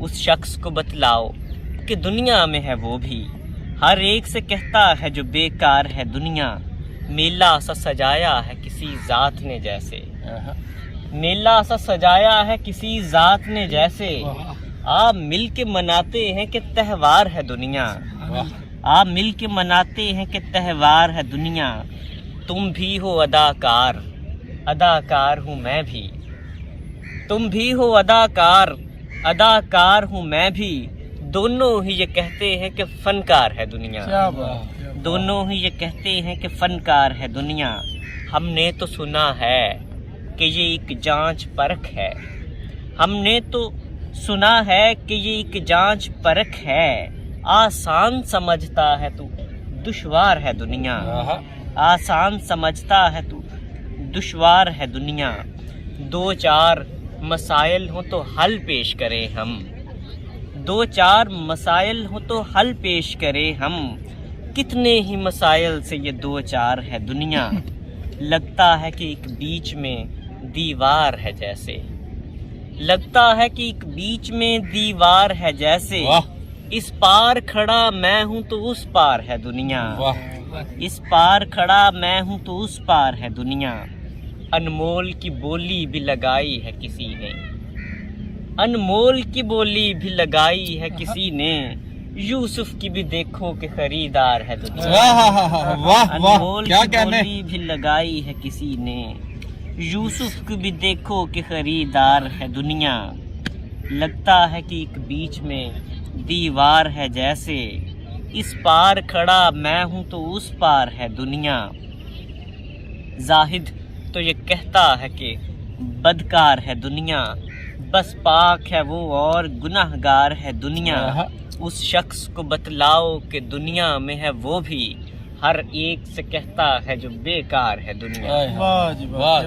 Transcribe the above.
اس شخص کو بتلاؤ کہ دنیا میں ہے وہ بھی، ہر ایک سے کہتا ہے جو بیکار ہے دنیا، میلہ سا سجایا ہے کسی ذات نے جیسے، میلہ سا سجایا ہے کسی ذات نے جیسے، آپ مل کے مناتے ہیں کہ تہوار ہے دنیا، آپ مل کے مناتے ہیں کہ تہوار ہے دنیا، تم بھی ہو اداکار، اداکار ہوں میں بھی، تم بھی ہو اداکار، اداکار ہوں میں بھی، دونوں ہی یہ کہتے ہیں کہ فنکار ہے دنیا، دونوں ہی یہ کہتے ہیں کہ فنکار ہے دنیا، ہم نے تو سنا ہے کہ یہ ایک جانچ پرکھ ہے، ہم نے تو سنا ہے کہ یہ ایک جانچ پرکھ ہے، آسان سمجھتا ہے تو دشوار ہے دنیا، آسان سمجھتا ہے تو دشوار ہے دنیا، دو چار مسائل ہوں تو حل پیش کریں ہم، دو چار مسائل ہوں تو حل پیش کریں ہم، کتنے ہی مسائل سے یہ دو چار ہے دنیا، لگتا ہے کہ ایک بیچ میں دیوار ہے جیسے، لگتا ہے کہ ایک بیچ میں دیوار ہے جیسے، اس پار کھڑا میں ہوں تو اس پار ہے دنیا، اس پار کھڑا میں ہوں تو اس پار ہے دنیا، انمول کی بولی بھی لگائی ہے کسی نے، انمول کی بولی بھی لگائی ہے کسی نے، یوسف کی بھی دیکھو کہ خریدار ہے دنیا، انمول کی بولی بھی لگائی ہے کسی نے، یوسف کی بھی دیکھو کہ خریدار ہے دنیا، لگتا ہے کہ ایک بیچ میں دیوار ہے جیسے، اس پار کھڑا میں ہوں تو اس پار ہے دنیا، زاہد تو یہ کہتا ہے کہ بدکار ہے دنیا، بس پاک ہے وہ اور گناہگار ہے دنیا، اس شخص کو بتلاؤ کہ دنیا میں ہے وہ بھی، ہر ایک سے کہتا ہے جو بیکار ہے دنیا۔